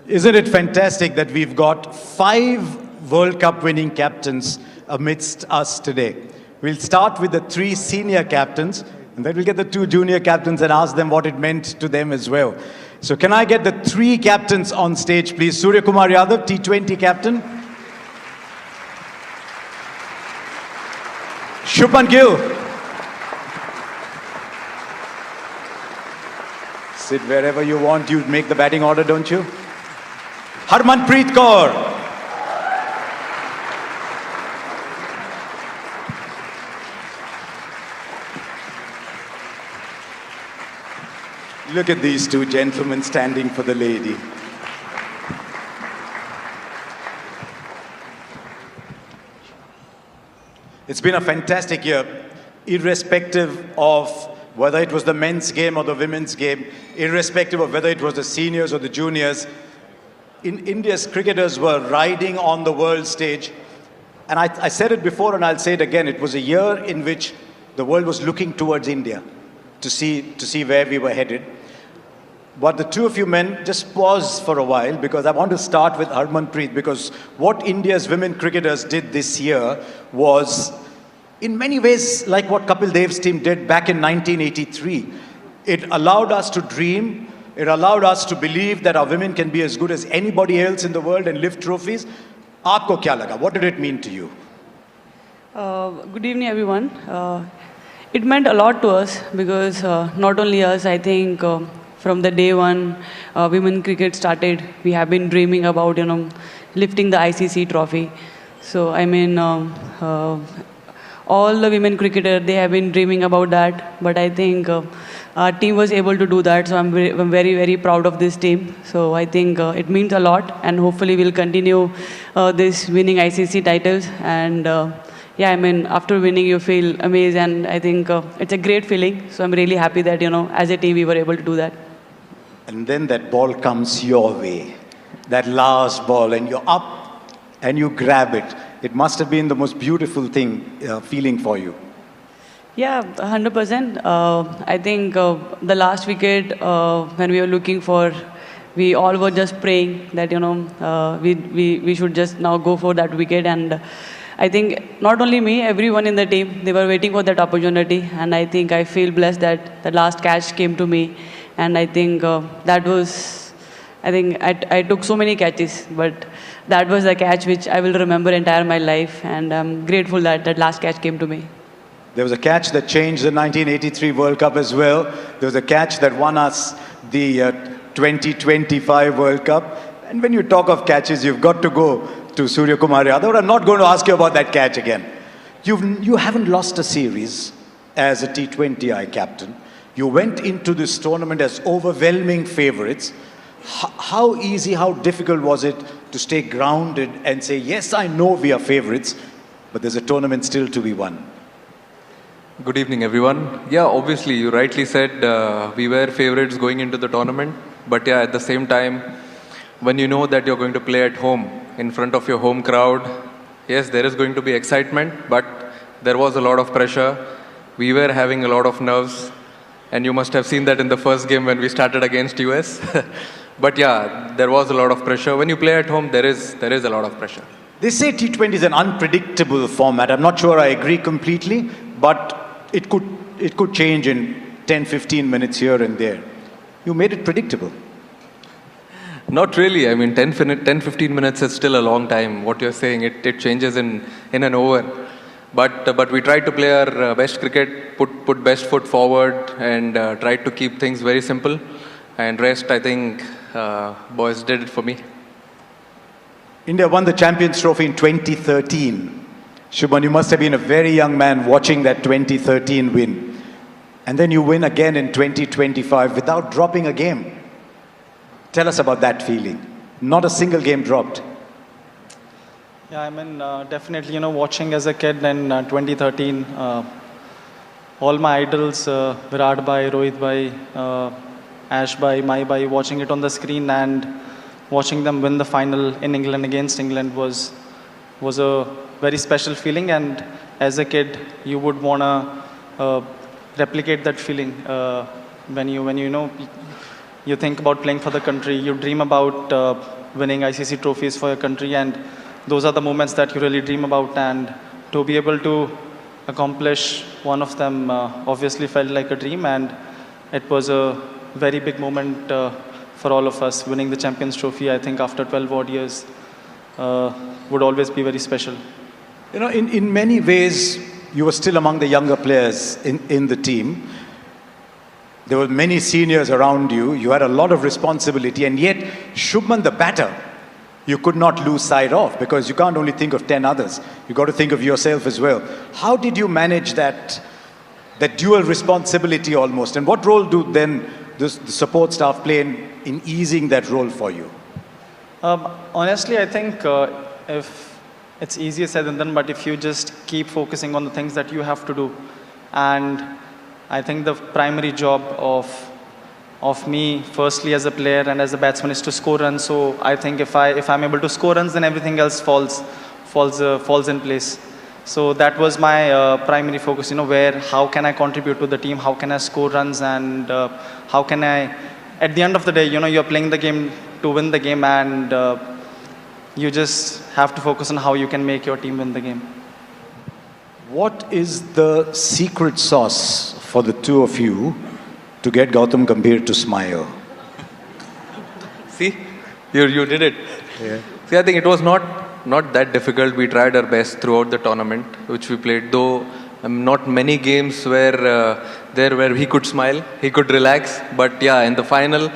Isn't it fantastic that we've got 5 World Cup winning captains amidst us today? We'll start with the 3 senior captains, and then we'll get the 2 junior captains and ask them what it meant to them as well. So can I get the 3 captains on stage, please? Suryakumar Yadav, T20 captain. Shubman Gill. Sit wherever you want. You make the batting order, don't you? Harmanpreet Kaur. Look at these 2 gentlemen standing for the lady. It's been a fantastic year, irrespective of whether it was the men's game or the women's game, irrespective of whether it was the seniors or the juniors. India's cricketers were riding on the world stage. And I said it before and I'll say it again. It was a year in which the world was looking towards India to see where we were headed. But the 2 of you men, just pause for a while, because I want to start with Harmanpreet, because what India's women cricketers did this year was, in many ways, like what Kapil Dev's team did back in 1983. It allowed us to dream. It allowed us to believe that our women can be as good as anybody else in the world and lift trophies. Aapko kya laga? What did it mean to you? Good evening, everyone. It meant a lot to us because not only us, I think from the day one women cricket started, we have been dreaming about, lifting the ICC trophy. So, I mean, all the women cricketers, they have been dreaming about that. But I think our team was able to do that. So I'm very, very proud of this team. So I think it means a lot. And hopefully we'll continue this winning ICC titles. And yeah, I mean, after winning, you feel amazed. And I think it's a great feeling. So I'm really happy that, as a team, we were able to do that. And then that ball comes your way. That last ball. And you're up and you grab it. It must have been the most beautiful feeling for you. Yeah, 100%. I think the last wicket, when we were looking for, we all were just praying that, we should just now go for that wicket. And I think not only me, everyone in the team, they were waiting for that opportunity. And I think I feel blessed that the last catch came to me. And I think that was, I took so many catches, but that was a catch which I will remember entire my life. And I'm grateful that that last catch came to me. There was a catch that changed the 1983 World Cup as well. There was a catch that won us the 2025 World Cup. And when you talk of catches, you've got to go to Suryakumar Yadav. I'm not going to ask you about that catch again. You haven't lost a series as a T20I captain. You went into this tournament as overwhelming favorites. How easy, how difficult was it to stay grounded and say, yes, I know we are favorites, but there's a tournament still to be won? Good evening, everyone. Yeah, obviously, you rightly said we were favorites going into the tournament. But yeah, at the same time, when you know that you're going to play at home in front of your home crowd, yes, there is going to be excitement, but there was a lot of pressure. We were having a lot of nerves. And you must have seen that in the first game when we started against US. But yeah, there was a lot of pressure. When you play at home, there is a lot of pressure. They say T20 is an unpredictable format. I'm not sure I agree completely, but it could change in 10-15 minutes here and there. You made it predictable. Not really. I mean, 10-15 minutes is still a long time. What you're saying, it changes in an over. But we tried to play our best cricket, put best foot forward, and tried to keep things very simple. And rest, I think, boys did it for me. India won the Champions Trophy in 2013. Shubman, you must have been a very young man watching that 2013 win. And then you win again in 2025 without dropping a game. Tell us about that feeling. Not a single game dropped. Yeah, I mean, definitely, watching as a kid in 2013, all my idols, Virat Bhai, Rohit Bhai, Ash Bhai, Mai Bhai, watching it on the screen and watching them win the final in England against England was a very special feeling. And as a kid, you would want to replicate that feeling when you you think about playing for the country, you dream about winning ICC trophies for your country, and those are the moments that you really dream about. And to be able to accomplish one of them obviously felt like a dream, and it was a very big moment for all of us. Winning the Champions Trophy, I think after 12 odd years, would always be very special. You know, in many ways, you were still among the younger players in the team. There were many seniors around you. You had a lot of responsibility, and yet Shubman, the batter, you could not lose sight of, because you can't only think of 10 others. You got to think of yourself as well. How did you manage that dual responsibility almost? And what role do then the support staff play in easing that role for you? Honestly, I think if it's easier said than done, but if you just keep focusing on the things that you have to do, and I think the primary job of me, firstly as a player and as a batsman, is to score runs. So I think if I'm able to score runs, then everything else falls in place. So that was my primary focus. You know, how can I contribute to the team? How can I score runs? And how can I, at the end of the day, you know, you're playing the game to win the game, and you just have to focus on how you can make your team win the game. What is the secret sauce for the two of you to get Gautam Gambhir to smile? See, you did it. Yeah. See, I think it was not that difficult. We tried our best throughout the tournament, which we played, though not many games where he could smile, he could relax. But yeah, in the final,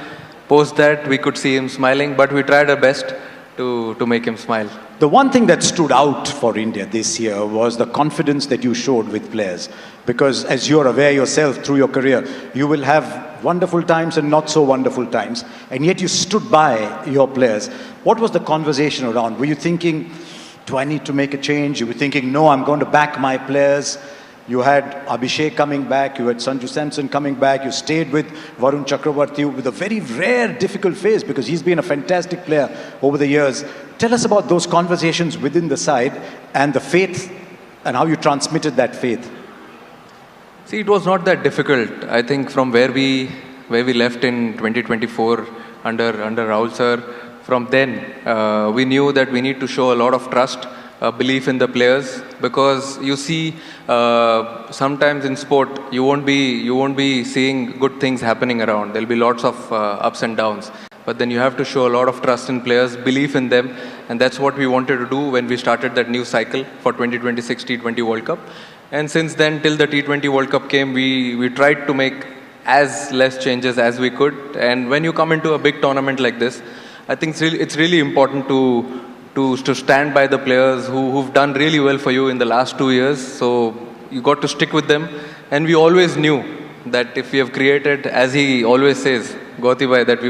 post that, we could see him smiling, but we tried our best to make him smile. The one thing that stood out for India this year was the confidence that you showed with players. Because as you're aware yourself through your career, you will have wonderful times and not so wonderful times. And yet you stood by your players. What was the conversation around? Were you thinking, do I need to make a change? You were thinking, no, I'm going to back my players. You had Abhishek coming back, you had Sanju Samson coming back, you stayed with Varun Chakravarti with a very rare, difficult phase, because he's been a fantastic player over the years. Tell us about those conversations within the side and the faith, and how you transmitted that faith. See, it was not that difficult. I think from where we left in 2024 under Rahul sir, from then we knew that we need to show a lot of trust, belief in the players, because you see sometimes in sport you won't be seeing good things happening around. There'll be lots of ups and downs, but then you have to show a lot of trust in players, belief in them, and that's what we wanted to do when we started that new cycle for 2026 T20 World Cup. And since then, till the T20 World Cup came, we tried to make as less changes as we could. And when you come into a big tournament like this, I think it's really important to stand by the players who've done really well for you in the last 2 years. So you got to stick with them. And we always knew that if we have created, as he always says, Gauti bhai, that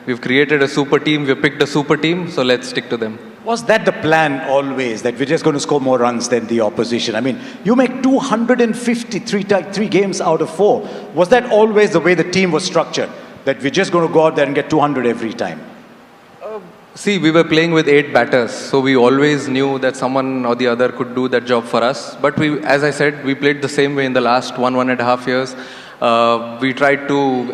we've created a super team, we've picked a super team, so let's stick to them. Was that the plan always, that we're just going to score more runs than the opposition? I mean, you make 253 games out of 4. Was that always the way the team was structured, that we're just going to go out there and get 200 every time? See, we were playing with 8 batters, so we always knew that someone or the other could do that job for us. But we, as I said, we played the same way in the last 1.5 years. We tried to,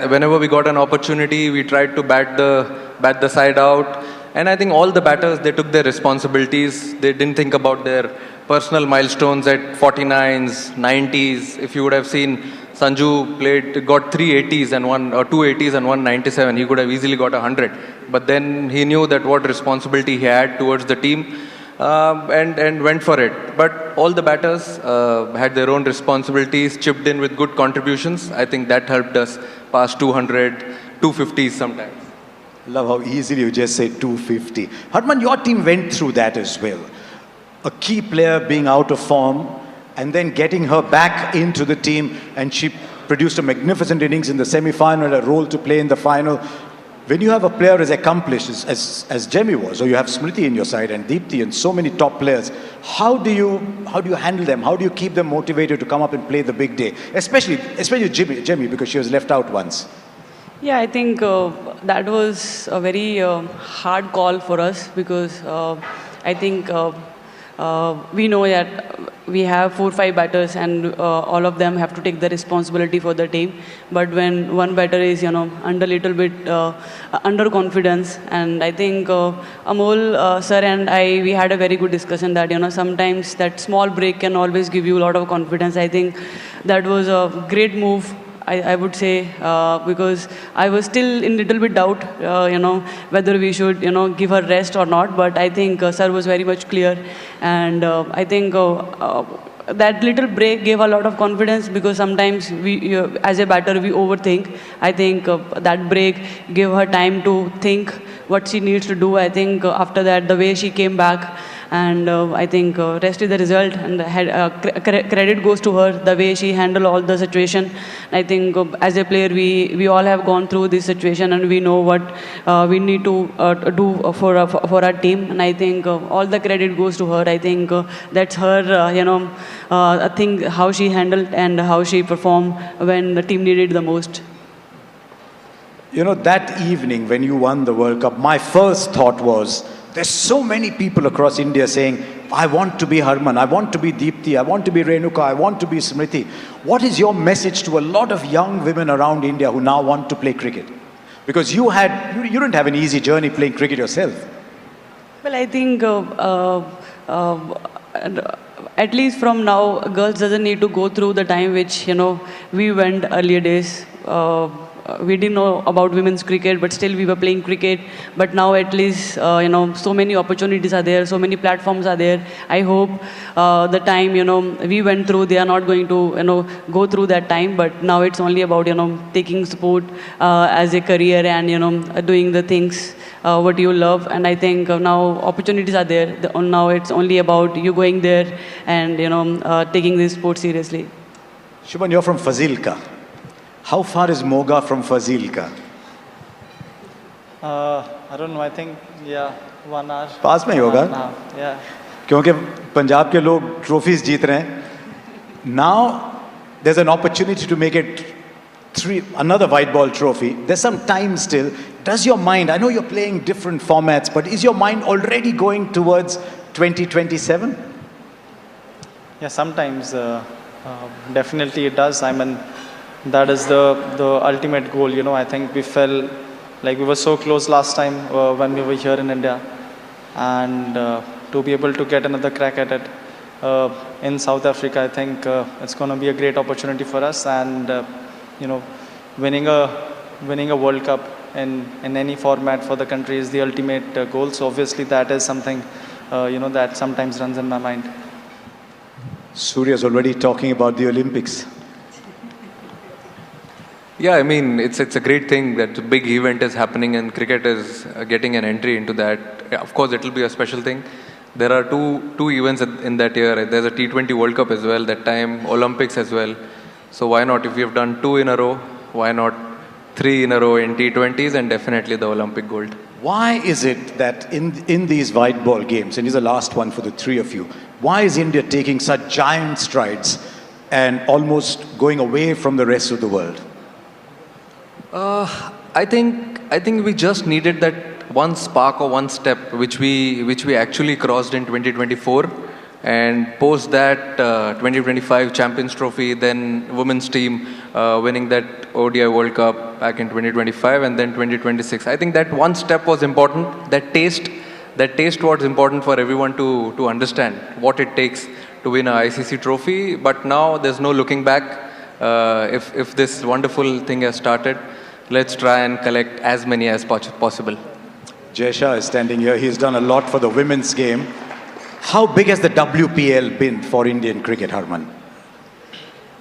whenever we got an opportunity, we tried to bat the side out. And I think all the batters, they took their responsibilities. They didn't think about their personal milestones at 49s, 90s. If you would have seen, Sanju got 3 80s and 2 80s and 1 97. He could have easily got 100. But then he knew that what responsibility he had towards the team, and went for it. But all the batters had their own responsibilities, chipped in with good contributions. I think that helped us pass 200, 250s sometimes. Love how easily you just say 250. Harman, your team went through that as well. A key player being out of form and then getting her back into the team, and she produced a magnificent innings in the semi-final, a role to play in the final. When you have a player as accomplished as Jemmy was, or you have Smriti in your side and Deepti and so many top players, how do you handle them? How do you keep them motivated to come up and play the big day? Especially Jemmy, because she was left out once. Yeah, I think that was a very hard call for us, because I think we know that we have 4-5 batters, and all of them have to take the responsibility for the team. But when one batter is, under little bit under confidence, and I think Amol sir and I, we had a very good discussion that sometimes that small break can always give you a lot of confidence. I think that was a great move. I would say, because I was still in little bit doubt, whether we should, give her rest or not. But I think sir was very much clear, and I think that little break gave a lot of confidence, because sometimes we, as a batter, we overthink. I think that break gave her time to think what she needs to do. I think after that, the way she came back, and I think rest is the result, and credit goes to her, the way she handled all the situation. I think as a player, we all have gone through this situation, and we know what we need to do for our team. And I think all the credit goes to her. I think that's her, I think how she handled and how she performed when the team needed the most. That evening when you won the World Cup, my first thought was, there's so many people across India saying, I want to be Harman, I want to be Deepthi, I want to be Renuka, I want to be Smriti. What is your message to a lot of young women around India who now want to play cricket? Because you didn't have an easy journey playing cricket yourself. Well, I think at least from now, girls doesn't need to go through the time which, we went earlier days. We didn't know about women's cricket, but still we were playing cricket. But now at least, so many opportunities are there, so many platforms are there. I hope the time, we went through, they are not going to, go through that time. But now it's only about, taking sport as a career and, doing the things what you love. And I think now opportunities are there. Now it's only about you going there and, taking this sport seriously. Shubman, you're from Fazilka. How far is Moga from Fazilka? I don't know, I think, 1 hour. पास में ही होगा? Yeah. क्योंकि पंजाब के लोग trophies जीत रहे हैं. Now there's an opportunity to make it another white ball trophy. There's some time still. Does your mind, I know you're playing different formats, but is your mind already going towards 2027? Yeah, sometimes definitely it does. I mean, that is the ultimate goal. I think we felt like we were so close last time when we were here in India, and to be able to get another crack at it in South Africa, I think it's going to be a great opportunity for us. And winning a World Cup in any format for the country is the ultimate goal. So obviously that is something that sometimes runs in my mind. Surya's already talking about the Olympics. Yeah, I mean, it's a great thing that a big event is happening and cricket is getting an entry into that. Yeah, of course, it will be a special thing. There are two events in that year. There's a T20 World Cup as well, that time Olympics as well. So why not? If we have done 2 in a row, why not 3 in a row in T20s and definitely the Olympic gold? Why is it that in these white ball games, and this is the last one for the three of you, why is India taking such giant strides and almost going away from the rest of the world? I think we just needed that one spark or one step which we actually crossed in 2024, and post that 2025 Champions Trophy, then women's team winning that ODI World Cup back in 2025, and then 2026. I think that one step was important. That taste was important for everyone to understand what it takes to win a ICC trophy. But now there's no looking back. If this wonderful thing has started, let's try and collect as many as possible. Jaysha is standing here. He's done a lot for the women's game. How big has the WPL been for Indian cricket, Harman?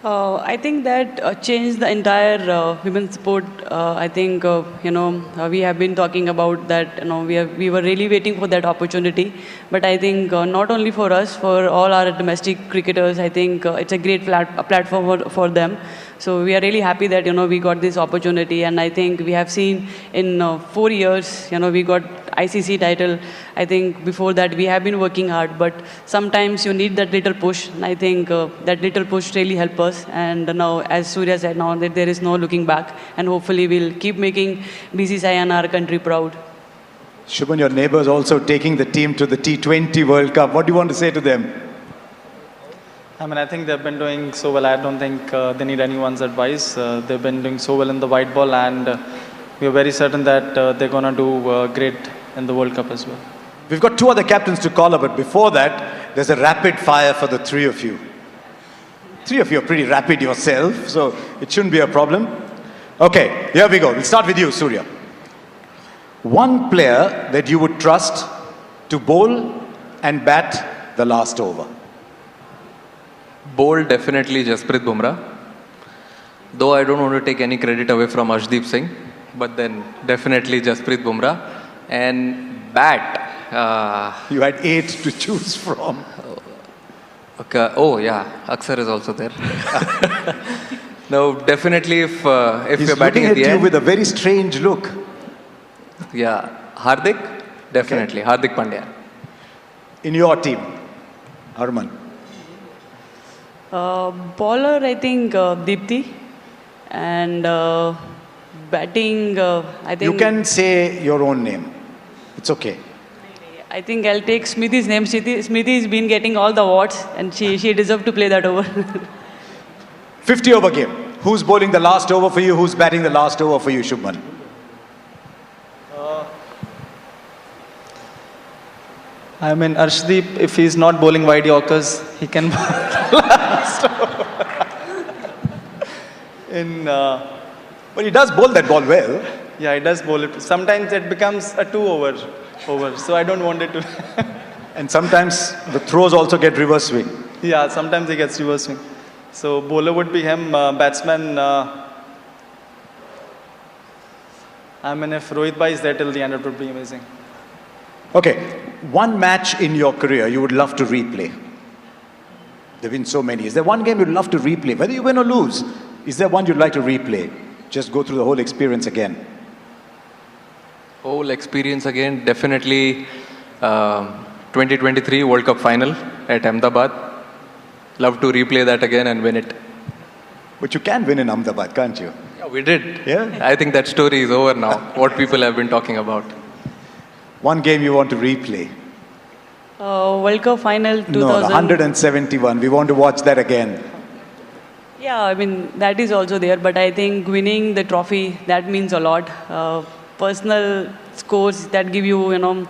I think that changed the entire women's sport. I think, we have been talking about that, we were really waiting for that opportunity. But I think not only for us, for all our domestic cricketers, I think it's a great platform for them. So we are really happy that, we got this opportunity. And I think we have seen in 4 years, we got ICC title. I think before that we have been working hard, but sometimes you need that little push. And I think that little push really helped us. And now, as Surya said, now that there is no looking back, and hopefully we'll keep making BCCI and our country proud. Shubman, your neighbours also taking the team to the T20 World Cup. What do you want to say to them? I mean, I think they've been doing so well. I don't think they need anyone's advice. They've been doing so well in the white ball, and we are very certain that they're going to do great in the World Cup as well. We've got two other captains to call up, but before that, there's a rapid fire for the three of you. Three of you are pretty rapid yourself, so it shouldn't be a problem. Okay, here we go. We'll start with you, Surya. One player that you would trust to bowl and bat the last over. Bold, definitely Jasprit Bumrah. Though I don't want to take any credit away from Arshdeep Singh, but then definitely Jasprit Bumrah. And bat. You had 8 to choose from. Okay. Oh yeah, Aksar is also there. No, definitely if you're batting at the end. He's looking at you with a very strange look. Yeah, Hardik, definitely. Okay. Hardik Pandya. In your team, Harman. Bowler, I think Deepti. And batting, I think... You can say your own name. It's okay. I think I'll take Smriti's name. Smriti's been getting all the awards and she deserved to play that over. 50 over game. Who's bowling the last over for you? Who's batting the last over for you, Shubman? I mean, Arshdeep, if he's not bowling wide Yorkers, he can bowl last over. But he does bowl that ball well. Yeah, he does bowl it. Sometimes it becomes a 2 over, so I don't want it to. And sometimes the throws also get reverse swing. Yeah, sometimes he gets reverse swing. So bowler would be him, batsman. I mean, if Rohit Bhai is there till the end, it would be amazing. Okay, one match in your career you would love to replay. There have been so many. Is there one game you'd love to replay? Whether you win or lose, is there one you'd like to replay? Just go through the whole experience again. Whole experience again, definitely 2023 World Cup final at Ahmedabad. Love to replay that again and win it. But you can win in Ahmedabad, can't you? Yeah, we did. Yeah? I think that story is over now, what people have been talking about. One game you want to replay? World Cup final 2000. No, 171. We want to watch that again. Yeah, I mean, that is also there. But I think winning the trophy, that means a lot. Personal scores that give you, little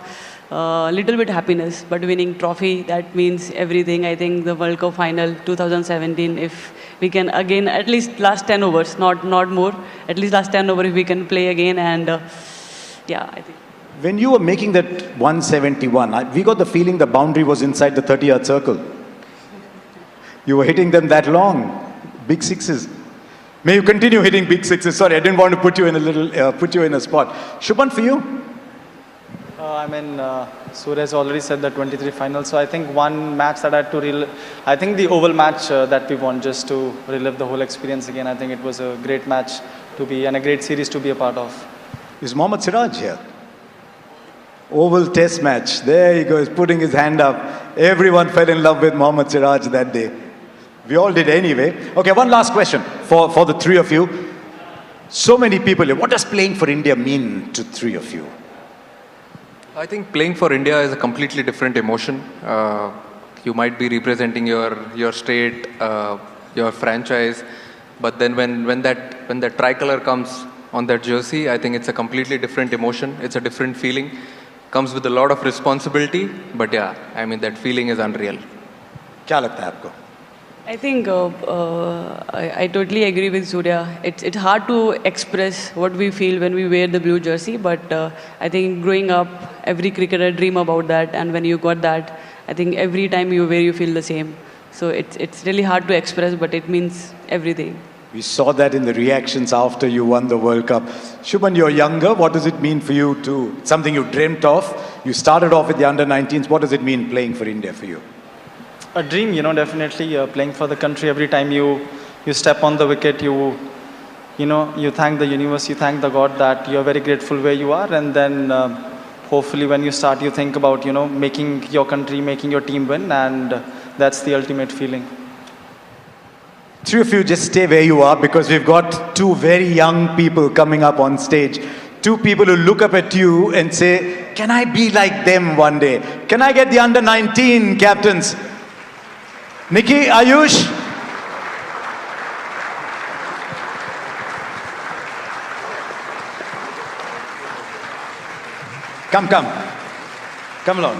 bit happiness. But winning trophy, that means everything. I think the World Cup final 2017, if we can again, at least last 10 overs, not more, at least last 10 overs if we can play again. And yeah, I think. When you were making that 171, we got the feeling the boundary was inside the 30-yard circle. You were hitting them that long. Big sixes. May you continue hitting big sixes. Sorry, I didn't want to put you in a spot. Shubman, for you? I mean, Surya has already said the 23 final. So I think one match that I had to relive, I think the Oval match that we won, just to relive the whole experience again. I think it was a great match to be, and a great series to be a part of. Is Mohammad Siraj here? Oval test match. There he goes, putting his hand up. Everyone fell in love with Mohammad Siraj that day. We all did anyway. Okay, one last question for the three of you. So many people here. What does playing for India mean to three of you? I think playing for India is a completely different emotion. You might be representing your state, your franchise, but then when that tricolor comes on that jersey, I think it's a completely different emotion. It's a different feeling. Comes with a lot of responsibility, but yeah, I mean that feeling is unreal. क्या लगता है आपको? I think I totally agree with Surya. It's hard to express what we feel when we wear the blue jersey, but I think growing up, every cricketer dream about that, and when you got that, I think every time you wear, you feel the same. So it's really hard to express, but it means everything. We saw that in the reactions after you won the World Cup. Shubman, you're younger. What does it mean for you to, something you dreamt of? You started off with the under-19s. What does it mean playing for India for you? A dream, definitely playing for the country. Every time you step on the wicket, you thank the universe, you thank the God that you're very grateful where you are. And then hopefully when you start, you think about, making your country, making your team win. And that's the ultimate feeling. Three of you just stay where you are because we've got two very young people coming up on stage. Two people who look up at you and say, can I be like them one day? Can I get the under 19 captains? Niki, Ayush? Come. Come along.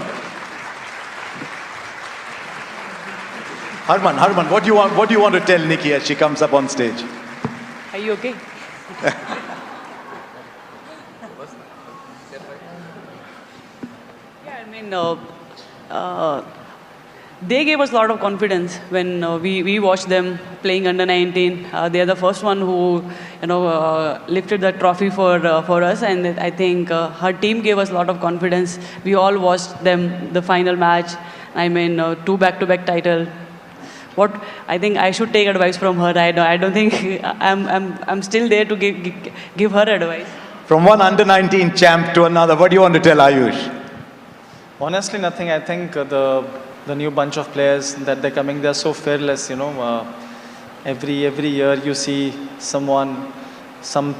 Harman, what do you want to tell Niki as she comes up on stage? Are you okay? Yeah, I mean, they gave us a lot of confidence when we watched them playing under 19. They are the first one who, lifted the trophy for us, and I think her team gave us a lot of confidence. We all watched them the final match. I mean, 2 back-to-back title. What I think I should take advice from her. I don't think I'm still there to give her advice. From one under 19 champ to another, what do you want to tell Ayush? Honestly, nothing. I think the new bunch of players that they're coming, they're so fearless. Every year you see some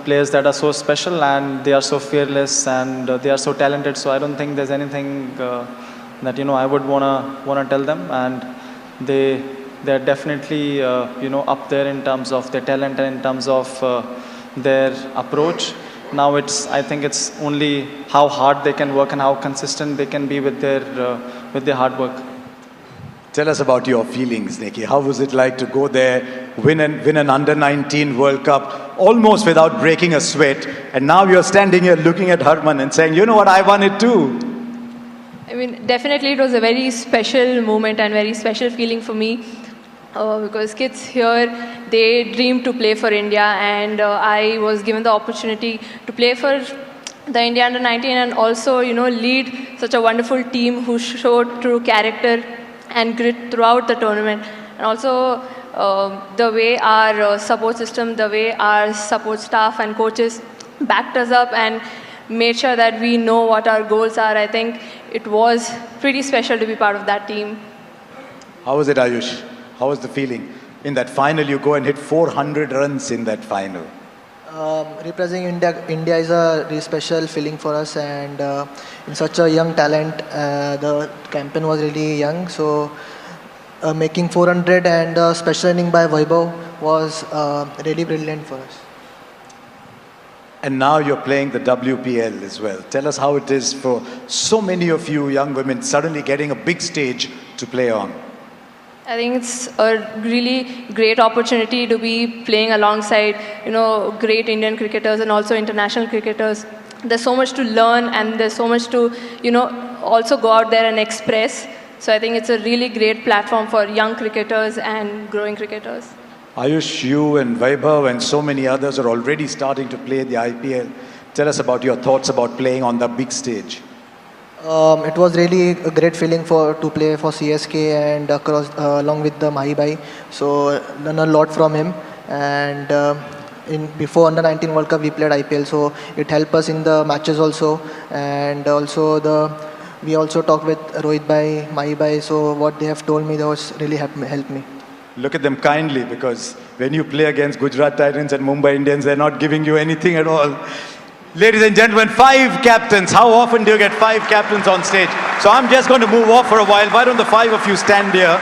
players that are so special and they are so fearless and they are so talented. So I don't think there's anything that I would wanna tell them. And they're definitely up there in terms of their talent and in terms of their approach. Now I think it's only how hard they can work and how consistent they can be with their hard work. Tell us about your feelings, Niki. How was it like to go there, win an under 19 World Cup, almost without breaking a sweat, and now you're standing here looking at Harman and saying, you know what, I won it too. I mean, definitely it was a very special moment and very special feeling for me because kids here, they dream to play for India, and I was given the opportunity to play for the India under 19 and also, lead such a wonderful team who showed true character and grit throughout the tournament. And also the way our support system, the way our support staff and coaches backed us up and made sure that we know what our goals are. I think it was pretty special to be part of that team. How was it, Ayush? How was the feeling? In that final, you go and hit 400 runs in that final. Representing India is a really special feeling for us, and in such a young talent, the campaign was really young. So making 400 and special inning by Vaibhav was really brilliant for us. And now you're playing the WPL as well. Tell us how it is for so many of you young women suddenly getting a big stage to play on. I think it's a really great opportunity to be playing alongside, great Indian cricketers and also international cricketers. There's so much to learn and there's so much to, also go out there and express. So I think it's a really great platform for young cricketers and growing cricketers. Ayush, you and Vaibhav and so many others are already starting to play the IPL. Tell us about your thoughts about playing on the big stage. It was really a great feeling to play for CSK and along with the Mahibai. So learned a lot from him. And before under 19 World Cup we played IPL, so it helped us in the matches also. And also we also talked with Rohit Bhai, Mahibai. So what they have told me, that was really helped me. Look at them kindly, because when you play against Gujarat Titans and Mumbai Indians, they're not giving you anything at all. Ladies and gentlemen, 5 captains. How often do you get 5 captains on stage? So I'm just going to move off for a while. Why don't the 5 of you stand here?